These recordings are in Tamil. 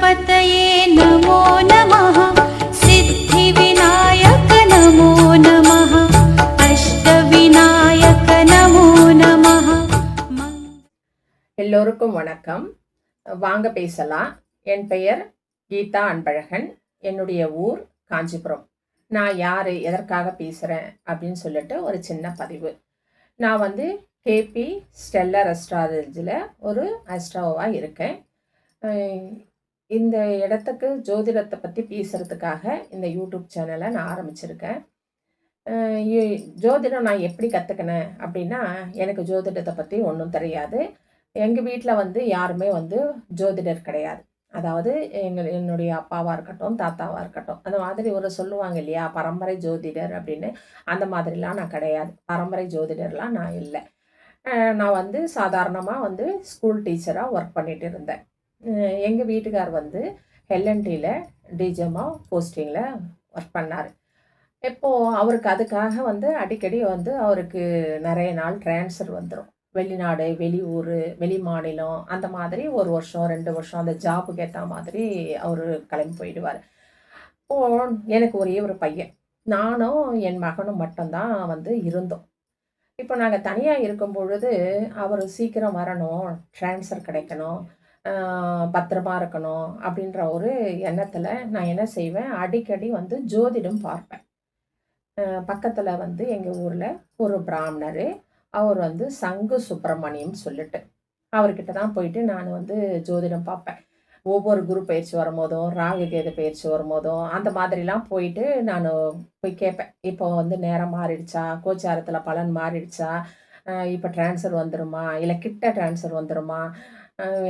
गणपतये नमो नमः सिद्धिविनायक नमो नमः अष्टविनायक नमो नमः எல்லோருக்கும் வணக்கம். வாங்க பேசலாம். என் பெயர் கீதா அன்பழகன். என்னுடைய ஊர் காஞ்சிபுரம். நான் யார், எதற்காக பேசுகிறேன் அப்படின்னு சொல்லிட்டு ஒரு சின்ன பதிவு. நான் கேபி ஸ்டெல்லர் அஸ்ட்ராலஜியில் ஒரு அஸ்ட்ராவாக இருக்கேன். இந்த இடத்துக்கு ஜோதிடத்தை பற்றி பேசுகிறதுக்காக இந்த யூடியூப் சேனலை நான் ஆரம்பிச்சிருக்கேன். ஜோதிடம் நான் எப்படி கற்றுக்கினேன் அப்படின்னா, எனக்கு ஜோதிடத்தை பற்றி ஒன்றும் தெரியாது. எங்கள் வீட்டில் யாருமே ஜோதிடர் கிடையாது. அதாவது என்னுடைய அப்பாவாக இருக்கட்டும், தாத்தாவாக இருக்கட்டும், அந்த மாதிரி ஒரு சொல்லுவாங்க இல்லையா, பரம்பரை ஜோதிடர் அப்படின்னு. அந்த மாதிரிலாம் நான் கிடையாது. பரம்பரை ஜோதிடர்லாம் நான் இல்லை. நான் சாதாரணமாக ஸ்கூல் டீச்சராக ஒர்க் பண்ணிகிட்டு இருந்தேன். எங்கள் வீட்டுக்கார் எல்என்டியில் டிஜிஎம்மாக போஸ்டிங்கில் ஒர்க் பண்ணார். இப்போது அவருக்கு அதுக்காக அடிக்கடி அவருக்கு நிறைய நாள் ட்ரான்ஸ்ஃபர் வந்துடும். வெளிநாடு, வெளியூர், வெளி மாநிலம், அந்த மாதிரி 1 வருஷம் 2 வருஷம் அந்த ஜாபுக்கு ஏற்ற மாதிரி அவர் கிளம்பி போயிடுவார். எனக்கு ஒரே ஒரு பையன், நானும் என் மகனும் மட்டும்தான் இருந்தோம். இப்போ நாங்கள் தனியாக இருக்கும் பொழுது அவர் சீக்கிரம் வரணும், ட்ரான்ஸ்ஃபர் கிடைக்கணும், பத்திரமா இருக்கணும் அப்படின்ற ஒரு எண்ணத்தில் நான் என்ன செய்வேன், அடிக்கடி ஜோதிடம் பார்ப்பேன். பக்கத்தில் எங்கள் ஊரில் ஒரு பிராமணர், அவர் சங்கு சுப்பிரமணியம் சொல்லிட்டு அவர்கிட்ட தான் போயிட்டு நான் ஜோதிடம் பார்ப்பேன். ஒவ்வொரு குரு பயிற்சி வரும்போதும், ராகு கேது பயிற்சி வரும்போதும் அந்த மாதிரிலாம் போயிட்டு நான் போய் கேட்பேன். இப்போ நேரம் மாறிடுச்சா, கோச்சாரத்தில் பலன் மாறிடுச்சா, இப்போ ட்ரான்ஸ்ஃபர் வந்துடுமா, இல்லை கிட்ட ட்ரான்ஸ்ஃபர் வந்துடுமா,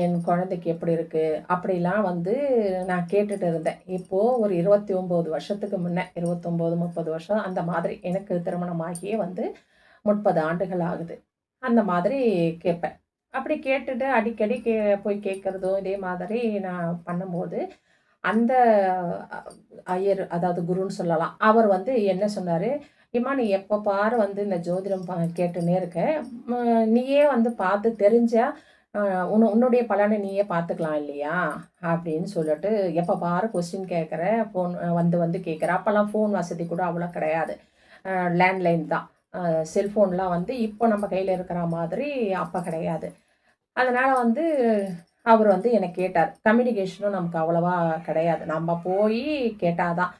என் குழந்தைக்கு எப்படி இருக்குது, அப்படிலாம் நான் கேட்டுட்டு இருந்தேன். இப்போது ஒரு 29 வருஷத்துக்கு முன்னே, 29 30 வருஷம் அந்த மாதிரி, எனக்கு திருமணமாகியே 30 ஆண்டுகள் ஆகுது. அந்த மாதிரி கேட்பேன். அப்படி கேட்டுட்டு அடிக்கடி போய் கேட்குறதும் இதே மாதிரி நான் பண்ணும்போது, அந்த ஐயர், அதாவது குருன்னு சொல்லலாம், அவர் என்ன சொன்னார், இம்மா நீ எப்போ பாரு இந்த ஜோதிடம் கேட்டுன்னே இருக்க, நீயே பார்த்து தெரிஞ்சா உன்னுடைய பலனை நீயே பார்த்துக்கலாம் இல்லையா அப்படின்னு சொல்லிட்டு, எப்போ பாரு கொஸ்டின் கேட்குற, ஃபோன் கேட்குற. அப்போல்லாம் ஃபோன் வசதி கூட அவ்வளோ கிடையாது, லேண்ட்லைன் தான். செல்ஃபோன்லாம் இப்போ நம்ம கையில் இருக்கிற மாதிரி அப்போ கிடையாது. அதனால் அவர் எனக்கு கேட்டார். கம்யூனிகேஷனும் நமக்கு அவ்வளோவா கிடையாது, நம்ம போய் கேட்டால் தான்.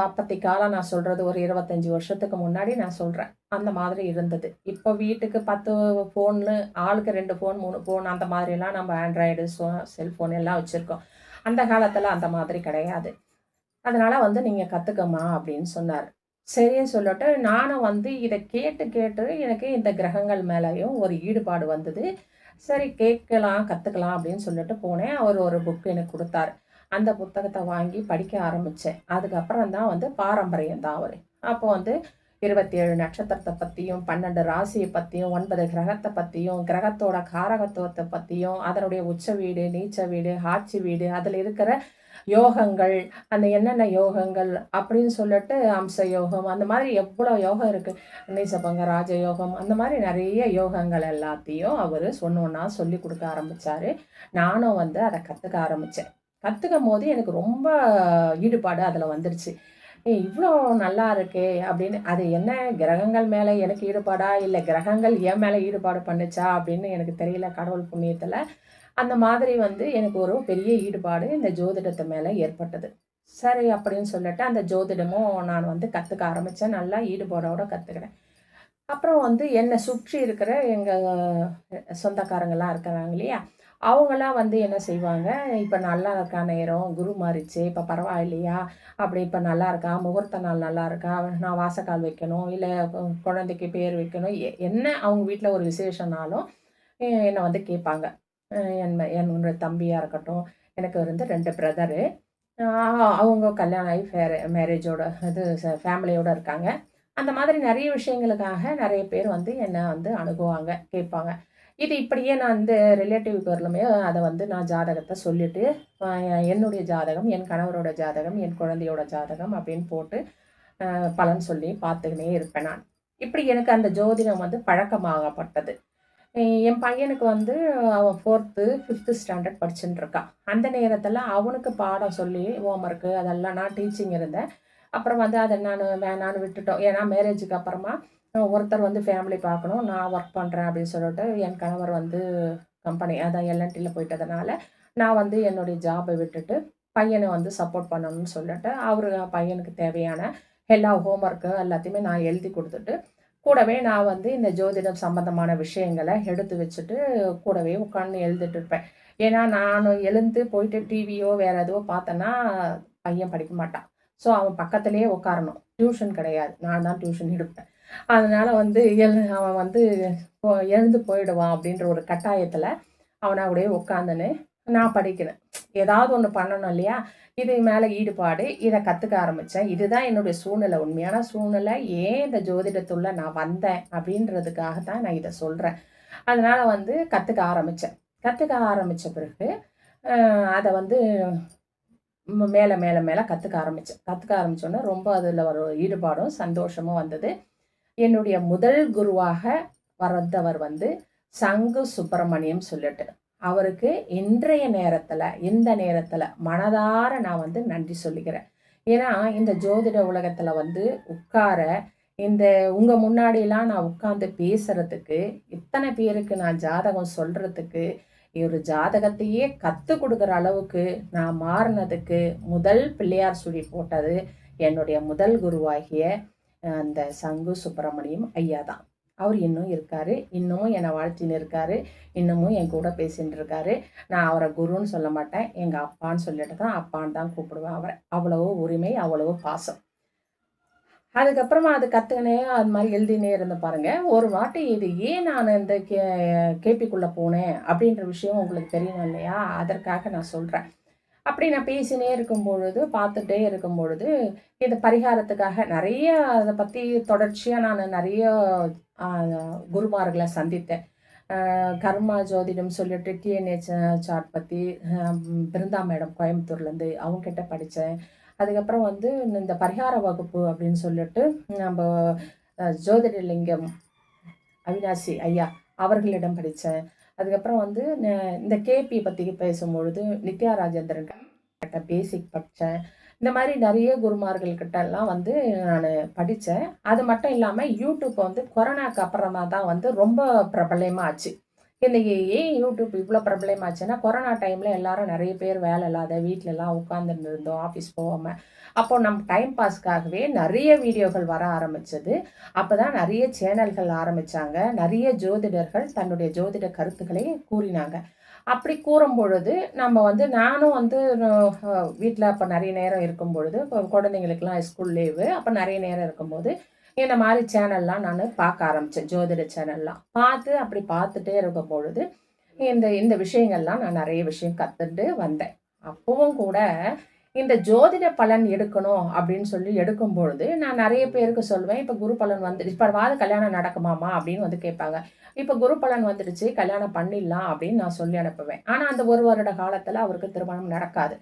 அப்பத்தி காலம் நான் சொல்கிறது ஒரு 25 வருஷத்துக்கு முன்னாடி நான் சொல்கிறேன். அந்த மாதிரி இருந்தது. இப்போ வீட்டுக்கு 10 ஃபோன்னு, ஆளுக்கு 2 ஃபோன் 3 ஃபோன், அந்த மாதிரிலாம் நம்ம ஆண்ட்ராய்டு செல்ஃபோன் எல்லாம் வச்சுருக்கோம். அந்த காலத்தில் அந்த மாதிரி கிடையாது. அதனால் நீங்கள் கற்றுக்கம்மா அப்படின்னு சொன்னார். சரின்னு சொல்லிட்டு நானும் இதை கேட்டு கேட்டு எனக்கு இந்த கிரகங்கள் மேலேயும் ஒரு ஈடுபாடு வந்தது. சரி கேட்கலாம், கற்றுக்கலாம் அப்படின்னு சொல்லிட்டு போனேன். அவர் ஒரு புக்கு எனக்கு கொடுத்தாரு. அந்த புத்தகத்தை வாங்கி படிக்க ஆரம்பித்தேன். அதுக்கப்புறம் தான் பாரம்பரியம் தான் அவர். அப்போ 27 நட்சத்திரத்தை பற்றியும், 12 ராசியை பற்றியும், 9 கிரகத்தை பற்றியும், கிரகத்தோட காரகத்துவத்தை பற்றியும், அதனுடைய உச்ச வீடு, நீச்ச வீடு, ஆட்சி வீடு, அதில் இருக்கிற யோகங்கள், அந்த என்னென்ன யோகங்கள் அப்படின்னு சொல்லிட்டு, அம்ச யோகம், அந்த மாதிரி எவ்வளோ யோகம் இருக்குது, நீசபங்க ராஜயோகம், அந்த மாதிரி நிறைய யோகங்கள் எல்லாத்தையும் அவர் ஒன்றா சொல்லி கொடுக்க ஆரம்பித்தார். நானும் அதை கற்றுக்க ஆரம்பித்தேன். கற்றுக்கும் போது எனக்கு ரொம்ப ஈடுபாடு அதில் வந்துடுச்சு. இவ்வளோ நல்லா இருக்கே அப்படின்னு. அது என்ன கிரகங்கள் மேலே எனக்கு ஈடுபாடா, இல்லை கிரகங்கள் என் மேலே ஈடுபாடு பண்ணுச்சா அப்படின்னு எனக்கு தெரியல. கடவுள் புண்ணியத்தில் அந்த மாதிரி எனக்கு ஒரு பெரிய ஈடுபாடு இந்த ஜோதிடத்தை மேலே ஏற்பட்டது. சரி அப்படின்னு சொல்லிட்டு அந்த ஜோதிடமும் நான் கற்றுக்க ஆரம்பித்தேன். நல்லா ஈடுபாடோடு கற்றுக்கிறேன். அப்புறம் என்னை சுற்றி இருக்கிற எங்கள் சொந்தக்காரங்களாம் இருக்கிறாங்க இல்லையா, அவங்களாம் என்ன செய்வாங்க, இப்போ நல்லா இருக்கா நேரம், குரு மாறிச்சு, இப்போ பரவாயில்லையா, அப்படி இப்போ நல்லா இருக்கா, முகூர்த்த நாள் நல்லா இருக்கா, நான் வாசக்கால் வைக்கணும், இல்லை குழந்தைக்கு பேர் வைக்கணும், என்ன அவங்க வீட்டில் ஒரு விசேஷனாலும் என்னை கேட்பாங்க. என்னோட தம்பியாக இருக்கட்டும், எனக்கு 2 பிரதரு, அவங்க கல்யாணம் ஆகி மேரேஜோட இது ஃபேமிலியோடு இருக்காங்க. அந்த மாதிரி நிறைய விஷயங்களுக்காக நிறைய பேர் என்னை அணுகுவாங்க, கேட்பாங்க. இது இப்படியே நான் ரிலேட்டிவ்க்கு வரலுமே அதை நான் ஜாதகத்தை சொல்லிவிட்டு, என்னுடைய ஜாதகம், என் கணவரோட ஜாதகம், என் குழந்தையோட ஜாதகம் அப்படின்னு போட்டு பலன் சொல்லி பார்த்துக்கினே இருப்பேன் நான். இப்படி எனக்கு அந்த ஜோதிடம் பழக்கமாகப்பட்டது. என் பையனுக்கு வந்து அவன் 4th, 5th ஸ்டாண்டர்ட் படிச்சுட்டு இருக்கான். அந்த நேரத்தில் அவனுக்கு பாடம் சொல்லி ஹோம்ஒர்க்கு அதெல்லாம் நான் டீச்சிங் இருந்தேன். அப்புறம் வந்து அதை நான் வேணான்னு விட்டுட்டோம். ஏன்னா மேரேஜுக்கு அப்புறமா ஒருத்தர் வந்து ஃபேமிலி பார்க்கணும், நான் ஒர்க் பண்ணுறேன் அப்படின்னு சொல்லிட்டு என் கணவர் வந்து கம்பெனி அதான் எல்என்டியில் போயிட்டதுனால நான் வந்து என்னுடைய ஜாபை விட்டுட்டு பையனை வந்து சப்போர்ட் பண்ணணும்னு சொல்லிட்டு அவரு பையனுக்கு தேவையான எல்லா ஹோம்ஒர்க்கு எல்லாத்தையுமே நான் எழுதி கொடுத்துட்டு கூடவே நான் வந்து இந்த ஜோதிடம் சம்பந்தமான விஷயங்களை எடுத்து வச்சுட்டு கூடவே உட்காந்து எழுதிட்டு இருப்பேன். ஏன்னா நான் எழுந்து போயிட்டு டிவியோ வேற எதுவோ பார்த்தேன்னா பையன் படிக்க மாட்டான். ஸோ அவன் பக்கத்துலேயே உட்காரணும். டியூஷன் கிடையாது, நான் தான் டியூஷன் எடுப்பேன். அதனால வந்து அவன் வந்து எழுந்து போயிடுவான் அப்படின்ற ஒரு கட்டாயத்தில் அவனை அப்படியே உட்காந்துன்னு நான் படிக்கிறேன். ஏதாவது ஒன்று பண்ணணும் இல்லையா? இது மேலே ஈடுபாடு, இதை கற்றுக்க ஆரம்பித்தேன். இதுதான் என்னுடைய சூழ்நிலை, உண்மையான சூழ்நிலை. ஏன் இந்த ஜோதிடத்துள்ள நான் வந்தேன் அப்படின்றதுக்காக தான் நான் இதை சொல்கிறேன். அதனால் வந்து கற்றுக்க ஆரம்பித்தேன். கற்றுக்க ஆரம்பித்த பிறகு அதை வந்து மேலே மேலே மேலே கற்றுக்க ஆரம்பித்தேன். கற்றுக்க ஆரம்பித்தோன்னே ரொம்ப அதில் ஒரு ஈடுபாடும் சந்தோஷமும் வந்தது. என்னுடைய முதல் குருவாக வந்தவர் வந்து சங்கு சுப்பிரமணியம் சொல்லிட்டு அவருக்கு இன்றைய நேரத்தில் இந்த நேரத்தில் மனதார நான் வந்து நன்றி சொல்லிக்கிறேன். ஏன்னா இந்த ஜோதிட உலகத்தில் வந்து உட்கார இந்த உங்கள் முன்னாடிலாம் நான் உட்காந்து பேசுறதுக்கு இத்தனை பேருக்கு நான் ஜாதகம் சொல்கிறதுக்கு ஒரு ஜாதகத்தையே கற்றுக் கொடுக்குற அளவுக்கு நான் மாறினதுக்கு முதல் பிள்ளையார் சுழி போட்டது என்னுடைய முதல் குருவாகிய அந்த சங்கு சுப்பிரமணியம் ஐயா தான். அவர் இன்னும் இருக்கார், இன்னமும் என்னை வாழ்த்தின்னு இருக்கார், இன்னமும் என் கூட பேசின்னு இருக்காரு. நான் அவரை குருன்னு சொல்ல மாட்டேன், எங்கள் அப்பான்னு சொல்லிட்டு தான் அப்பான்னு தான் கூப்பிடுவேன் அவரை. அவ்வளவு உரிமை, அவ்வளவு பாசம். அதுக்கப்புறமா அது கற்றுக்கினே அது மாதிரி எழுதினே இருந்து பாருங்கள். ஒரு வாட்டி இது ஏன் நான் இந்த கேபிக்குள்ளே போனேன் அப்படின்ற விஷயம் உங்களுக்கு தெரியணும் இல்லையா? அதற்காக நான் சொல்கிறேன். அப்படி நான் பேசினே இருக்கும் பொழுது, பார்த்துட்டே இருக்கும் பொழுது, இது பரிகாரத்துக்காக நிறைய அதை பற்றி தொடர்ச்சியாக நான் நிறைய குருமார்களை சந்தித்தேன். கர்மா ஜோதிடம் சொல்லிட்டு டிஎன்ஏ சார்ட் பற்றி பிருந்தா மேடம் கோயம்புத்தூர்லேருந்து அவங்கக்கிட்ட படித்தேன். அதுக்கப்புறம் வந்து இந்த பரிகார வகுப்பு அப்படின்னு சொல்லிட்டு நம்ம ஜோதிடலிங்கம் அவினாசி ஐயா அவர்களிடம் படித்தேன். அதுக்கப்புறம் வந்து இந்த கேபி பற்றி பேசும்பொழுது நித்யா ராஜேந்திரன் கிட்ட பேசிக் படித்தேன். இந்த மாதிரி நிறைய குருமார்கள்கிட்டலாம் வந்து நான் படித்தேன். அது மட்டும் இல்லாமல் யூடியூப் வந்து கொரோனாக்கு அப்புறமா தான் வந்து ரொம்ப பிரபலமாக ஆச்சு. இன்றைக்கி ஏன் யூடியூப் இவ்வளோ பிரபலமாச்சுன்னா கொரோனா டைமில் எல்லாரும் நிறைய பேர் வேலை இல்லாத வீட்டிலலாம் உட்காந்துட்டு இருந்தோம், ஆஃபீஸ் போகாமல். அப்போ நம்ம டைம் பாஸ்க்காகவே நிறைய வீடியோகள் வர ஆரம்பித்தது. அப்போ தான் நிறைய சேனல்கள் ஆரம்பித்தாங்க. நிறைய ஜோதிடர்கள் தன்னுடைய ஜோதிட கருத்துக்களை கூறினாங்க. அப்படி கூறும் பொழுது நம்ம வந்து நானும் வந்து வீட்டில் அப்போ நிறைய நேரம் இருக்கும் பொழுது குழந்தைங்களுக்கெல்லாம் ஸ்கூல் லீவு, அப்போ நிறைய நேரம் இருக்கும்போது இந்த மாதிரி சேனல்லாம் நான் பார்க்க ஆரம்பித்தேன். ஜோதிட சேனல்லாம் அப்படி பார்த்துட்டே இருக்கும் பொழுது இந்த இந்த விஷயங்கள்லாம் நான் நிறைய விஷயம் கற்றுட்டு வந்தேன். அப்பவும் கூட இந்த ஜோதிட பலன் எடுக்கணும் அப்படின்னு சொல்லி எடுக்கும் பொழுது நான் நிறைய பேருக்கு சொல்லுவேன், இப்போ குரு பலன் வந்துடுச்சு, இப்போ கல்யாணம் நடக்குமாமா அப்படின்னு வந்து கேட்பாங்க. இப்போ குரு பலன் வந்துடுச்சு, கல்யாணம் பண்ணிடலாம் அப்படின்னு நான் சொல்லி அனுப்புவேன். ஆனால் அந்த 1 வருட காலத்தில் அவருக்கு திருமணம் நடக்காது.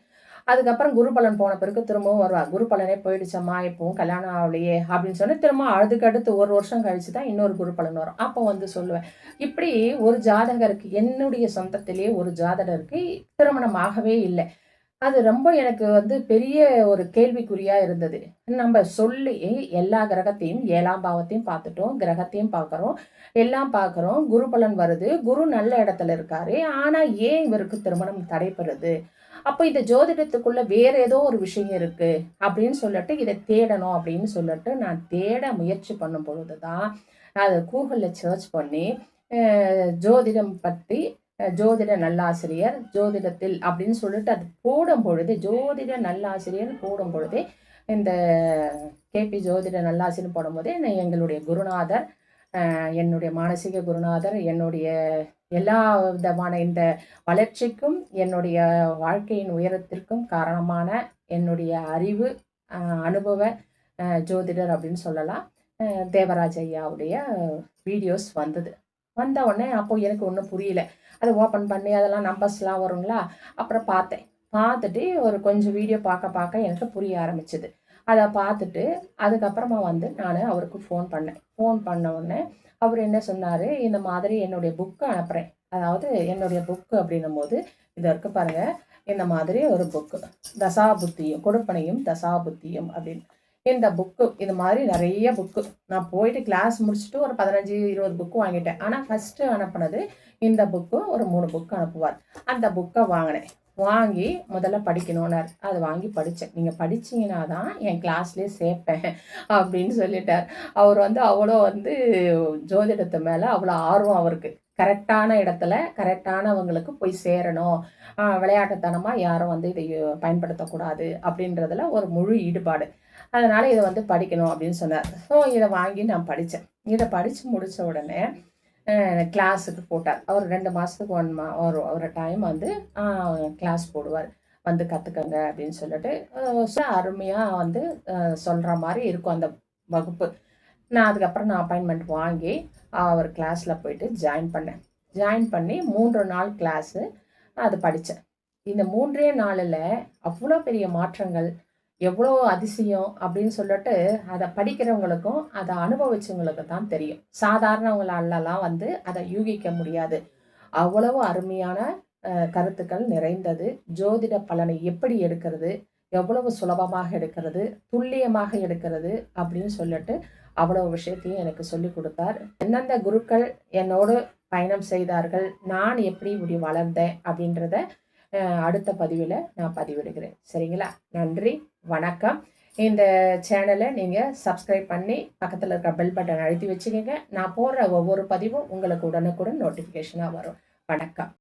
அதுக்கப்புறம் குரு பலன் போன பிறகு திரும்பவும் வருவா, குரு பலனே போயிடுச்சம்மா, இப்போவும் கல்யாணம் ஆகலையே அப்படின்னு சொன்னால் திரும்ப அதுக்கடுத்து 1 வருஷம் கழிச்சு தான் இன்னொரு குரு பலன் வரும். அப்போ வந்து சொல்லுவேன், இப்படி ஒரு ஜாதகருக்கு என்னுடைய சொந்தத்திலேயே ஒரு ஜாதகருக்கு திருமணம் ஆகவே இல்லை. அது ரொம்ப எனக்கு வந்து பெரிய ஒரு கேள்விக்குறியா இருந்தது. நம்ம சொல்லி எல்லா கிரகத்தையும் 7ஆம் பாவத்தையும் பார்த்துட்டோம், கிரகத்தையும் பார்க்குறோம், எல்லாம் பார்க்குறோம், குரு பலன் வருது, குரு நல்ல இடத்துல இருக்காரு, ஆனால் ஏன் இவருக்கு திருமணம் தடைபடுது? அப்போ இந்த ஜோதிடத்துக்குள்ள வேற ஏதோ ஒரு விஷயம் இருக்கு அப்படின்னு சொல்லிட்டு இதை தேடணும் அப்படின்னு சொல்லிட்டு நான் தேட முயற்சி பண்ணும் பொழுது தான் அதை கூகுளில் சர்ச் பண்ணி ஜோதிடம் பற்றி ஜோதிட நல்லாசிரியர் ஜோதிடத்தில் அப்படின்னு சொல்லிட்டு அது போடும் பொழுது ஜோதிட நல்லாசிரியர் போடும் பொழுதே இந்த கேபி ஜோதிட நல்லாசிரியர் போடும்போதே எங்களுடைய குருநாதர், என்னுடைய மானசீக குருநாதர், என்னுடைய எல்லா விதமான இந்த வளர்ச்சிக்கும் என்னுடைய வாழ்க்கையின் உயரத்திற்கும் காரணமான என்னுடைய அறிவு அனுபவ ஜோதிடர் அப்படின்னு சொல்லலாம், தேவராஜ் ஐயாவுடைய வீடியோஸ் வந்தது. வந்த உடனே அப்போது எனக்கு ஒன்றும் புரியல. அதை ஓப்பன் பண்ணி அதெல்லாம் நம்பர்ஸ்லாம் வருங்களா, அப்புறம் பார்த்துட்டு ஒரு கொஞ்சம் வீடியோ பார்க்க எனக்கு புரிய ஆரம்பிச்சுது. அதை பார்த்துட்டு அதுக்கப்புறமா வந்து நான் அவருக்கு ஃபோன் பண்ணேன். ஃபோன் பண்ண உடனே அவர் என்ன சொன்னார், இந்த மாதிரி என்னுடைய புக்கு அனுப்புகிறேன். அதாவது என்னுடைய புக்கு அப்படின்னும்போது இது இருக்கு பாருங்க, இந்த மாதிரி ஒரு புக்கு, தசாபுத்தியும் கொடுப்பனையும் தசாபுத்தியும் அப்படின்னு. இந்த புக்கு இது மாதிரி நிறைய புக்கு நான் போயிட்டு கிளாஸ் முடிச்சுட்டு ஒரு 15-20 புக்கு வாங்கிட்டேன். ஆனால் ஃபஸ்ட்டு அனுப்புனது இந்த புக்கு, ஒரு 3 புக்கு அனுப்புவார். அந்த புக்கை வாங்கினேன். வாங்கி முதல்ல படிக்கணும்னார். அது வாங்கி படித்தேன். நீங்கள் படிச்சீங்கன்னா தான் என் கிளாஸ்லேயே சேர்ப்பேன் அப்படின்னு சொல்லிட்டார். அவர் வந்து அவ்வளோ வந்து ஜோதிடத்து மேலே அவ்வளோ ஆர்வம் அவருக்கு. கரெக்டான இடத்துல கரெக்டானவங்களுக்கு போய் சேரணும், விளையாட்டுத்தனமாக யாரும் வந்து இதை பயன்படுத்தக்கூடாது அப்படின்றதுல ஒரு முழு ஈடுபாடு. அதனால் இதை வந்து படிக்கணும் அப்படின்னு சொன்னார். ஸோ இதை வாங்கி நான் படித்தேன். இதை படித்து முடித்த உடனே கிளாஸுக்கு போட்டார். அவர் 2 மாதத்துக்கு ஒரு டைம் வந்து கிளாஸ் போடுவார். வந்து கற்றுக்கங்க அப்படின்னு சொல்லிட்டு அருமையாக வந்து சொல்கிற மாதிரி இருக்கும் அந்த வகுப்பு. நான் அதுக்கப்புறம் நான் அப்பாயின்மெண்ட் வாங்கி அவர் கிளாஸில் போயிட்டு ஜாயின் பண்ணேன். ஜாயின் பண்ணி 3 நாள் கிளாஸு அது படித்தேன். இந்த 3 நாளில் அவ்வளோ பெரிய மாற்றங்கள், எவ்வளோ அதிசயம் அப்படின்னு சொல்லிட்டு அதை படிக்கிறவங்களுக்கும் அதை அனுபவிச்சவங்களுக்கு தான் தெரியும். சாதாரணவங்களாலலாம் வந்து அதை யூகிக்க முடியாது. அவ்வளவு அருமையான கருத்துக்கள் நிறைந்தது. ஜோதிட பலனை எப்படி எடுக்கிறது, எவ்வளவு சுலபமாக எடுக்கிறது, துல்லியமாக எடுக்கிறது அப்படின்னு சொல்லிட்டு அவ்வளவு விஷயத்தையும் எனக்கு சொல்லி கொடுத்தார். எந்தெந்த குருக்கள் என்னோடு பயணம் செய்தார்கள், நான் எப்படி இப்படி வளர்ந்தேன் அப்படின்றத அடுத்த பதிவில் நான் பதிவிடுகிறேன். சரிங்களா? நன்றி, வணக்கம். இந்த சேனலை நீங்கள் சப்ஸ்கிரைப் பண்ணி பக்கத்தில் இருக்க பெல் பட்டன் அழுத்தி வச்சுக்கோங்க. நான் போடுற ஒவ்வொரு பதிவும் உங்களுக்கு உடனுக்குடன் நோட்டிஃபிகேஷனாக வரும். வணக்கம்.